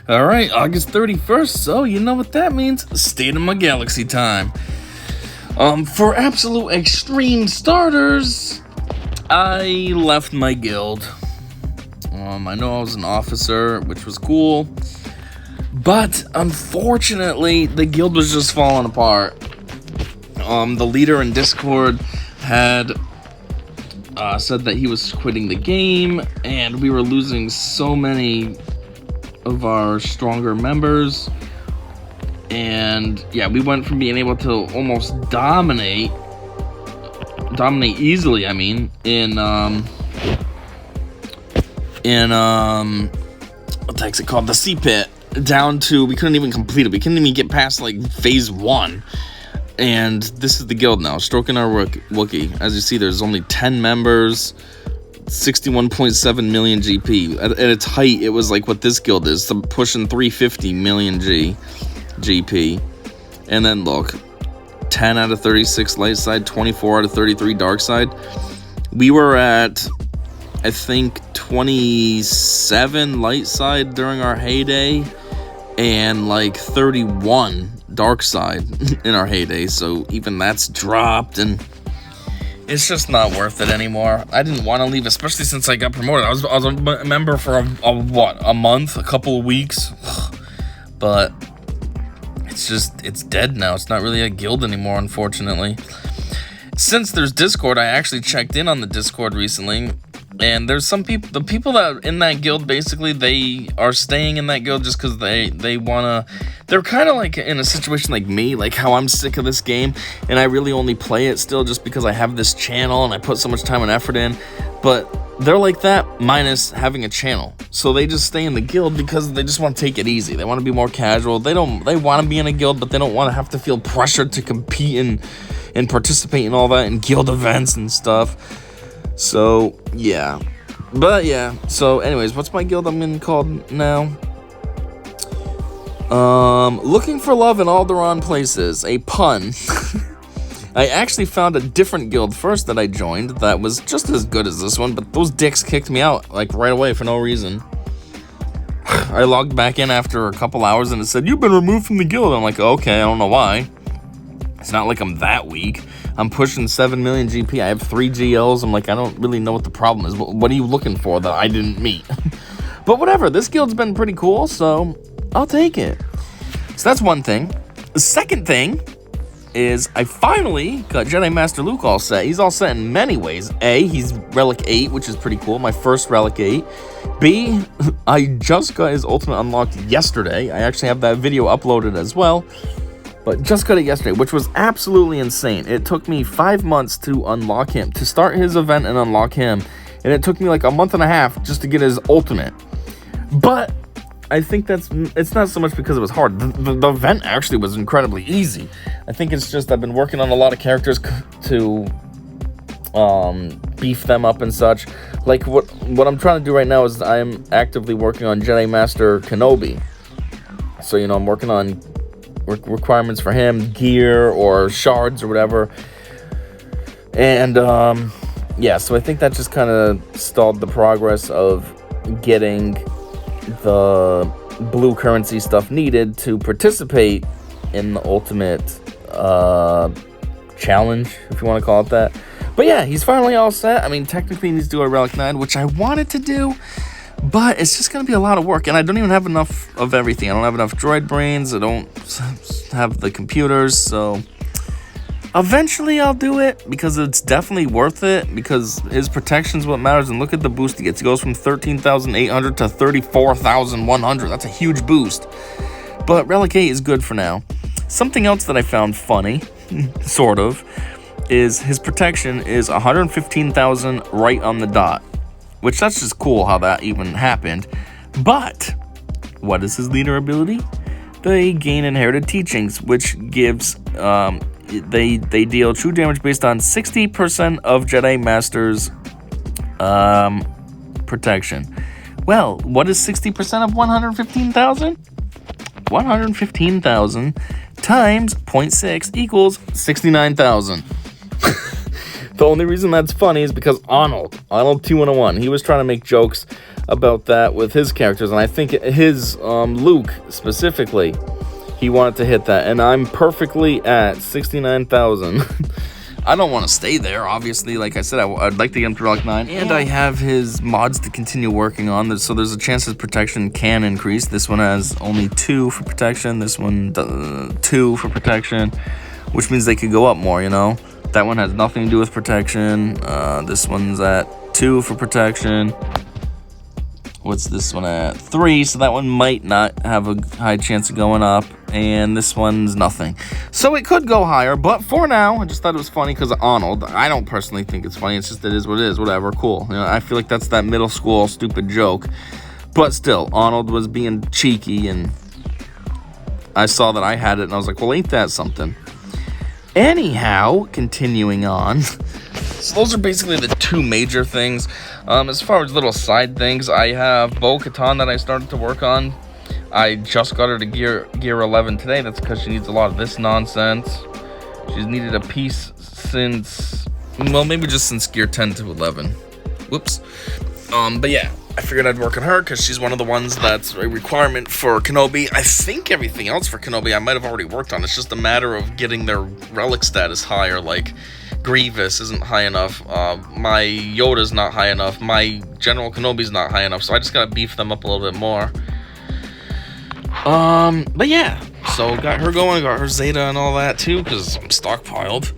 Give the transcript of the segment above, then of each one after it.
Alright, August 31st, so you know what that means. State of my galaxy time. For absolute extreme starters, I left my guild. I know I was an officer, which was cool. But, unfortunately, the guild was just falling apart. The leader in Discord had said that he was quitting the game, and we were losing so many of our stronger members. And yeah, we went from being able to almost dominate easily, I mean, in what the heck's it called, the sea pit, down to we couldn't even complete it. We couldn't even get past like phase 1. And this is the guild now, stroking our Wookiee. As you see, there's only 10 members, 61.7 million GP. At its height, it was like what this guild is, pushing 350 million GP. And then look, 10 out of 36 light side, 24 out of 33 dark side. We were at, I think, 27 light side during our heyday, and like 31 dark side in our heyday, so even that's dropped, and it's just not worth it anymore. I didn't want to leave, especially since I got promoted. I was a member for a month, a couple of weeks, but it's dead now. It's not really a guild anymore, unfortunately. Since there's Discord, I actually checked in on the Discord recently, and there's some people, the people that are in that guild, basically, they are staying in that guild just because they want to, they're kind of like in a situation like me, like how I'm sick of this game, and I really only play it still just because I have this channel, and I put so much time and effort in, but they're like that, minus having a channel. So they just stay in the guild because they just want to take it easy. They want to be more casual. They want to be in a guild, but they don't want to have to feel pressured to compete and participate in all that, in guild events and stuff. So, yeah. But, yeah. So, anyways, what's my guild I'm in called now? Looking for love in all the wrong places. A pun. I actually found a different guild first that I joined that was just as good as this one, but those dicks kicked me out, like, right away for no reason. I logged back in after a couple hours and it said, "You've been removed from the guild." I'm like, okay, I don't know why. It's not like I'm that weak. I'm pushing 7 million GP. I have 3 GLs. I'm like, I don't really know what the problem is. What are you looking for that I didn't meet? But whatever. This guild's been pretty cool, so I'll take it. So that's one thing. The second thing is I finally got Jedi Master Luke all set. He's all set in many ways. A, he's Relic 8, which is pretty cool. My first Relic 8. B, I just got his ultimate unlocked yesterday. I actually have that video uploaded as well. But just got it yesterday, which was absolutely insane. It took me 5 months to unlock him, to start his event and unlock him. And it took me like a month and a half just to get his ultimate. But I think it's not so much because it was hard. The event actually was incredibly easy. I think it's just I've been working on a lot of characters to beef them up and such. Like what I'm trying to do right now is I'm actively working on Jedi Master Kenobi. So, you know, I'm working on requirements for him, gear or shards or whatever, and yeah, so I think that just kind of stalled the progress of getting the blue currency stuff needed to participate in the ultimate challenge, if you want to call it that. But yeah, he's finally all set. I mean, technically he needs to do a Relic 9, which I wanted to do, but it's just going to be a lot of work, and I don't even have enough of everything. I don't have enough droid brains. I don't have the computers, so eventually I'll do it, because it's definitely worth it, because his protection's what matters, and look at the boost he gets. He goes from 13,800 to 34,100. That's a huge boost. But Relic 8 is good for now. Something else that I found funny, sort of, is his protection is 115,000 right on the dot. Which, that's just cool how that even happened. But what is his leader ability? They gain inherited teachings, which gives they deal true damage based on 60% of Jedi Master's protection. Well, what is 60% of 115,000? 115,000 times 0.6 equals 69,000. The only reason that's funny is because Arnold 2101, he was trying to make jokes about that with his characters, and I think his Luke specifically, he wanted to hit that, and I'm perfectly at 69,000. I don't want to stay there, obviously. Like I said, I'd like to get him to Relic 9, and I have his mods to continue working on, so there's a chance his protection can increase. This one has only 2 for protection, this one 2 for protection, which means they could go up more, you know? That one has nothing to do with protection. This one's at 2 for protection. What's this one at? 3, so that one might not have a high chance of going up, and this one's nothing. So it could go higher, but for now, I just thought it was funny because of Arnold. I don't personally think it's funny, it's just it is what it is, whatever, cool. You know, I feel like that's that middle school stupid joke, but still, Arnold was being cheeky, and I saw that I had it, and I was like, well, ain't that something? Anyhow, continuing on. So those are basically the 2 major things. As far as little side things, I have Bo-Katan that I started to work on. I just got her to gear 11 today. That's because she needs a lot of this nonsense. She's needed a piece since, well, maybe just since gear 10 to 11. Whoops. But yeah, I figured I'd work on her because she's one of the ones that's a requirement for Kenobi. I think everything else for Kenobi I might have already worked on. It's just a matter of getting their relic status higher, like Grievous isn't high enough, my Yoda's not high enough, my General Kenobi's not high enough, so I just gotta beef them up a little bit more. But yeah, so got her going, got her Zeta and all that too, because I'm stockpiled.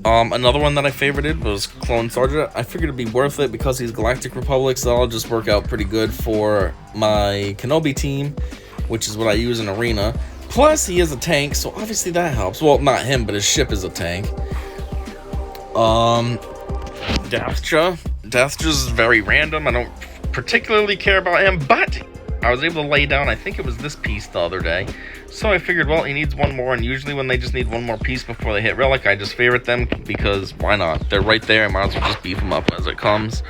Another one that I favorited was Clone Sergeant. I figured it'd be worth it because he's Galactic Republic, so that'll just work out pretty good for my Kenobi team, which is what I use in Arena. Plus, he is a tank, so obviously that helps. Well, not him, but his ship is a tank. Dathja's very random. I don't particularly care about him, but I was able to lay down, I think it was this piece the other day. So I figured, well, he needs one more, and usually when they just need one more piece before they hit Relic, I just favorite them, because why not? They're right there, I might as well just beef them up as it comes.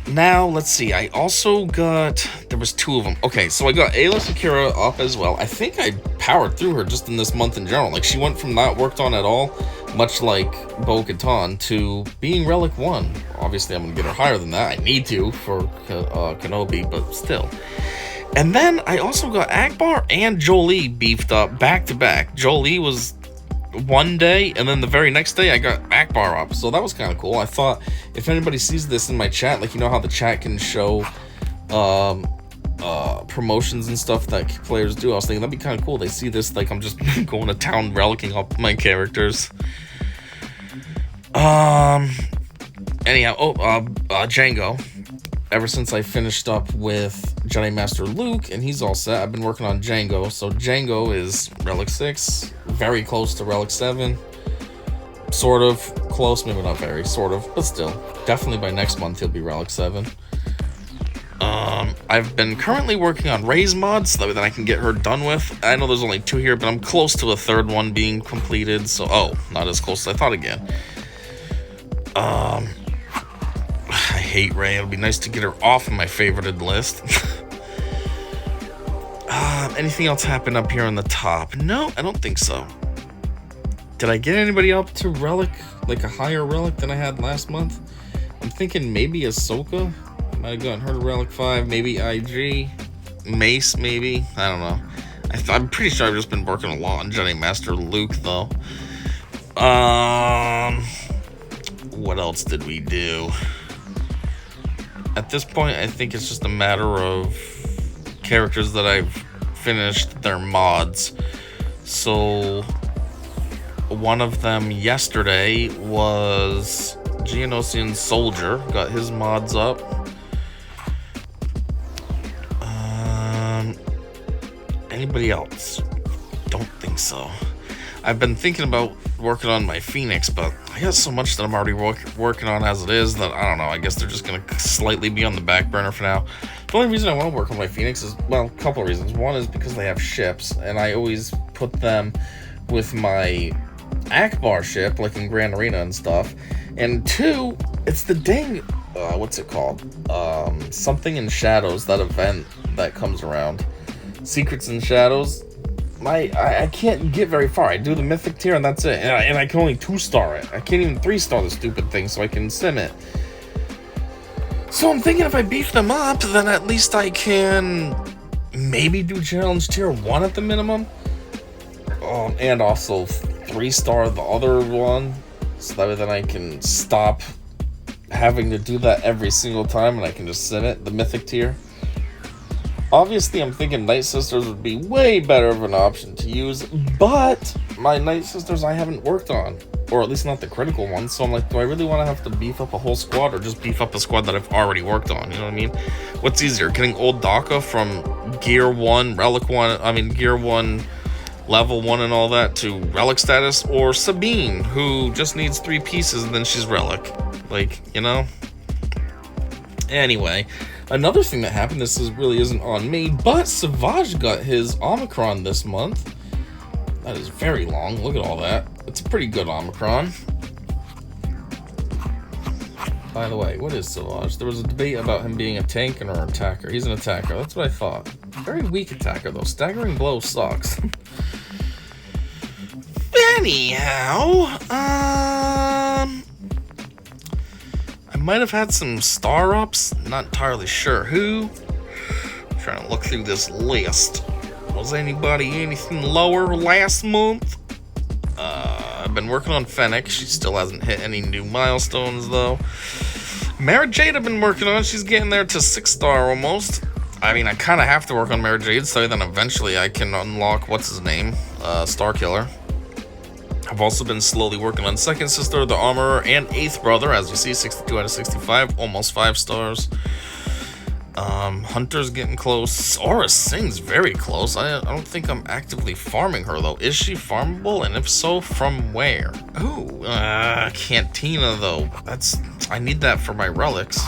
Now, let's see, I also got, there was 2 of them. Okay, so I got Ayla Secura up as well. I think I powered through her just in this month in general. Like, she went from not worked on at all, much like Bo-Katan, to being Relic 1. Obviously, I'm going to get her higher than that. I need to for Kenobi, but still. And then I also got Akbar and Jolie beefed up back-to-back. Jolie was one day, and then the very next day I got Akbar up, so that was kind of cool. I thought if anybody sees this in my chat, like, you know how the chat can show promotions and stuff that players do, I was thinking that'd be kind of cool. They see this, like, I'm just going to town relicking up my characters. Anyhow, Django, ever since I finished up with Jedi Master Luke and he's all set, I've been working on Django. So Django is Relic 6, very close to Relic 7, sort of close, maybe not very, sort of, but still, definitely by next month he'll be Relic 7. I've been currently working on Rey's mods so that I can get her done with. I know there's only 2 here, but I'm close to a 3rd one being completed, so, not as close as I thought again. I hate Rey. It'll be nice to get her off of my favorited list. Anything else happen up here on the top? No, I don't think so. Did I get anybody up to Relic, like a higher Relic than I had last month? I'm thinking maybe Ahsoka. Might have gotten her to Relic 5, maybe IG, Mace, maybe. I don't know. I'm pretty sure I've just been working a lot on Jedi Master Luke, though. What else did we do? At this point, I think it's just a matter of characters that I've finished their mods. So, one of them yesterday was Geonosian Soldier. Got his mods up. Anybody else? Don't think so. I've been thinking about working on my Phoenix, but I got so much that I'm already working on as it is that, I don't know, I guess they're just going to slightly be on the back burner for now. The only reason I want to work on my Phoenix is, well, a couple of reasons. One is because they have ships, and I always put them with my Akbar ship, like in Grand Arena and stuff. And 2, it's the dang, what's it called? Something in Shadows, that event that comes around. Secrets in Shadows. I can't get very far. I do the mythic tier and that's it. And I can only 2-star it. I can't even 3-star the stupid thing so I can sim it. So I'm thinking if I beef them up, then at least I can maybe do challenge tier 1 at the minimum. And also 3-star the other one, so that way then I can stop having to do that every single time and I can just send it, the mythic tier. Obviously, I'm thinking Night Sisters would be way better of an option to use, but my Night Sisters I haven't worked on, or at least not the critical ones, so I'm like, do I really want to have to beef up a whole squad, or just beef up a squad that I've already worked on, you know what I mean? What's easier, getting old Daka from Gear 1, Relic 1, Gear 1, Level 1 and all that, to Relic status, or Sabine, who just needs 3 pieces and then she's Relic, like, you know? Anyway, another thing that happened, really isn't on me, but Savage got his Omicron this month. That is very long. Look at all that. It's a pretty good Omicron. By the way, what is Savage? There was a debate about him being a tank or an attacker. He's an attacker. That's what I thought. Very weak attacker, though. Staggering blow sucks. Anyhow, I might have had some star ups, not entirely sure who. I'm trying to look through this list. Was anybody anything lower last month? I've been working on Fennec. She still hasn't hit any new milestones though. Mara Jade I've been working on. She's getting there to 6-star almost. I mean, I kind of have to work on Mara Jade so then eventually I can unlock, what's his name? Star Killer. I've also been slowly working on Second Sister, the Armorer, and 8th Brother. As you see, 62 out of 65, almost 5 stars. Hunter's getting close. Aura Singh's very close. I don't think I'm actively farming her, though. Is she farmable? And if so, from where? Ooh, Cantina, though. I need that for my relics.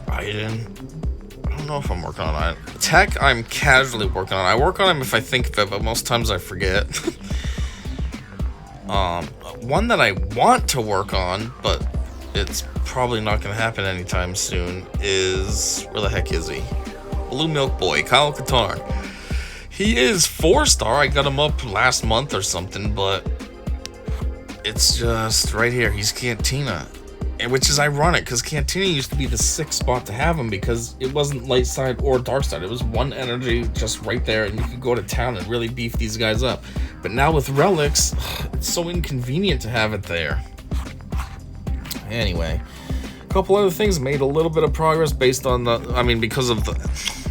Biden. I don't know if I'm working on it. Tech, I'm casually working on. I work on them if I think of it, but most times I forget. One that I want to work on, but it's probably not going to happen anytime soon, is... where the heck is he? Blue Milk Boy, Kyle Katarn. He is 4-star. I got him up last month or something, but it's just right here. He's Cantina. Which is ironic, because Cantina used to be the 6th spot to have him, because it wasn't light side or dark side. It was one energy just right there, and you could go to town and really beef these guys up. But now with relics, it's so inconvenient to have it there. Anyway, a couple other things. Made a little bit of progress based on because of the...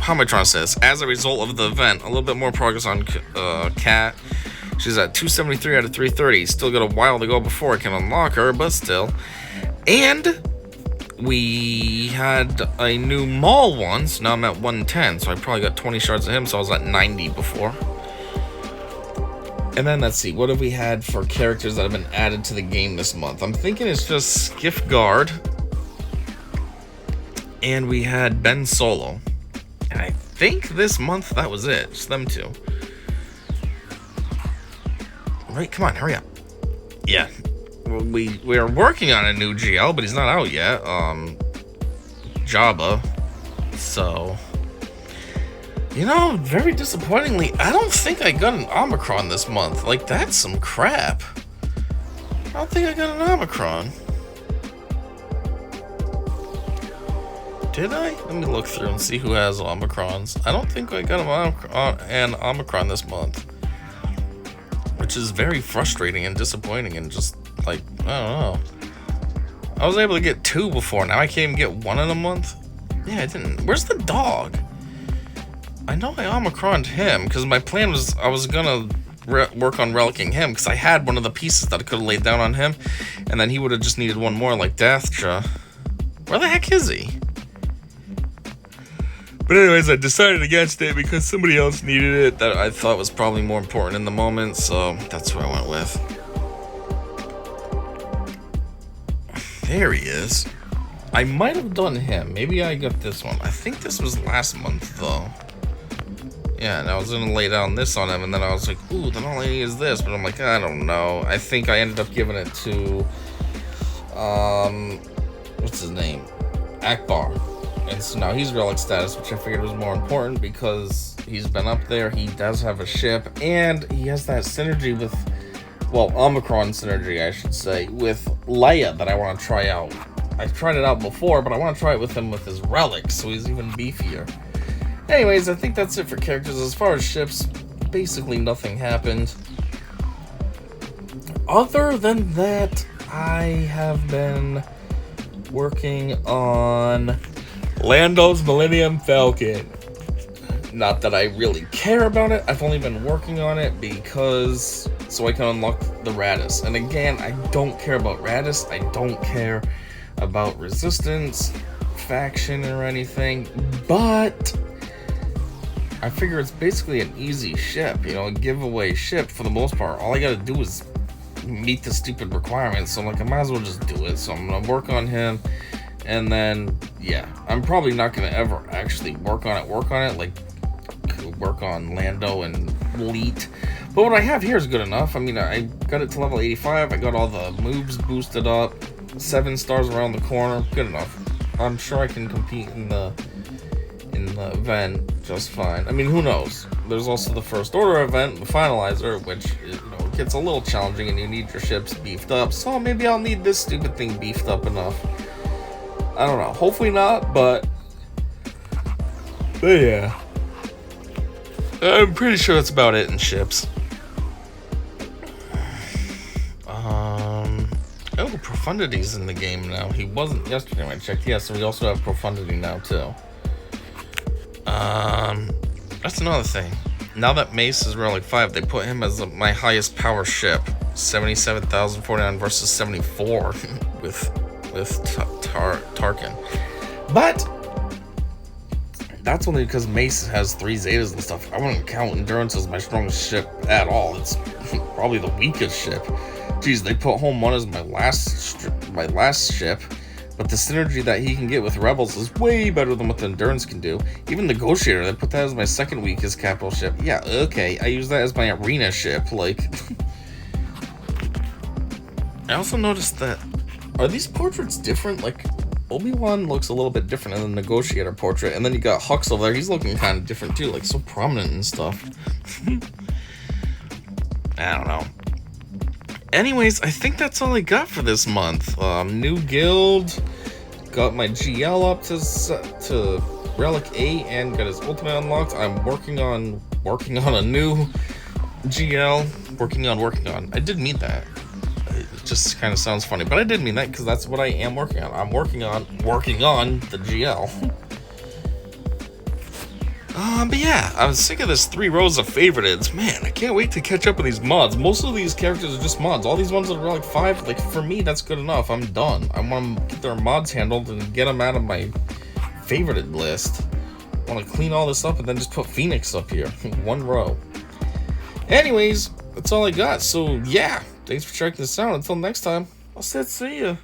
how am I trying to say this? As a result of the event, a little bit more progress on Kat. She's at 273 out of 330. Still got a while to go before I can unlock her, but still... And we had a new Maul one, so now I'm at 110, so I probably got 20 shards of him, so I was at 90 before. And then let's see, what have we had for characters that have been added to the game this month? I'm thinking it's just Skiff Guard, and we had Ben Solo. And I think this month that was it, just them two. Right, come on, hurry up. Yeah. We are working on a new GL, but he's not out yet. Jabba. So, you know, very disappointingly, I don't think I got an Omicron this month. Like, that's some crap. I don't think I got an Omicron. Did I? Let me look through and see who has Omicrons. I don't think I got an Omicron this month. Which is very frustrating and disappointing and just... like, I don't know. I was able to get 2 before. Now I can't even get 1 in a month? Yeah, I didn't. Where's the dog? I know I Omicroned him, because my plan was I was going to work on relicking him, because I had one of the pieces that I could have laid down on him, and then he would have just needed one more, like Dathja. Where the heck is he? But anyways, I decided against it because somebody else needed it that I thought was probably more important in the moment, so that's what I went with. There he is. I might have done him. Maybe I got this one. I think this was last month, though. Yeah, and I was gonna lay down this on him, and then I was like, ooh, then all I need is this. But I'm like, I don't know. I think I ended up giving it to, what's his name? Akbar. And so now he's relic status, which I figured was more important because he's been up there. He does have a ship, and he has that synergy with well, Omicron synergy, I should say, with Leia that I want to try out. I've tried it out before, but I want to try it with him with his relic, so he's even beefier. Anyways, I think that's it for characters. As far as ships, basically nothing happened. Other than that, I have been working on Lando's Millennium Falcon. Not that I really care about it, I've only been working on it because so I can unlock the Radis. And again, I don't care about Radis, I don't care about Resistance, faction, or anything, but I figure it's basically an easy ship, you know, a giveaway ship for the most part. All I gotta do is meet the stupid requirements, so I'm like, I might as well just do it. So I'm gonna work on him, and then, yeah, I'm probably not gonna ever actually work on it, like, work on Lando and Leet. But what I have here is good enough. I mean, I got it to level 85, I got all the moves boosted up, 7 stars around the corner, good enough. I'm sure I can compete in the event just fine. I mean, who knows? There's also the First Order event, the Finalizer, which, you know, gets a little challenging and you need your ships beefed up, so maybe I'll need this stupid thing beefed up enough. I don't know, hopefully not, but yeah. I'm pretty sure that's about it in ships. Oh, Profundity's in the game now. He wasn't yesterday when I checked. Yeah, so we also have Profundity now too. That's another thing. Now that Mace is Relic 5, they put him as my highest power ship. 77,049 versus 74 with Tarkin. But that's only because Mace has 3 Zetas and stuff. I wouldn't count Endurance as my strongest ship at all. It's probably the weakest ship. Jeez, they put Home 1 as my last ship, but the synergy that he can get with Rebels is way better than what the Endurance can do. Even Negotiator, they put that as my second weakest capital ship. Yeah, okay, I use that as my arena ship, like... I also noticed that... Are these portraits different? Like, Obi-Wan looks a little bit different in the Negotiator portrait, and then you got Hux over there, he's looking kind of different too, like so prominent and stuff. I don't know. Anyways, I think that's all I got for this month. New guild, got my GL up to Relic 8 and got his ultimate unlocked. I'm working on a new GL. Working on. I did mean that. It just kind of sounds funny, but I did mean that because that's what I am working on. I'm working on the GL. But yeah, I was sick of this 3 rows of favorites. Man, I can't wait to catch up with these mods. Most of these characters are just mods. All these ones that are like 5, like for me, that's good enough. I'm done. I want to get their mods handled and get them out of my favorited list. I want to clean all this up and then just put Phoenix up here. 1 row. Anyways, that's all I got. So yeah, thanks for checking this out. Until next time, I'll say see ya.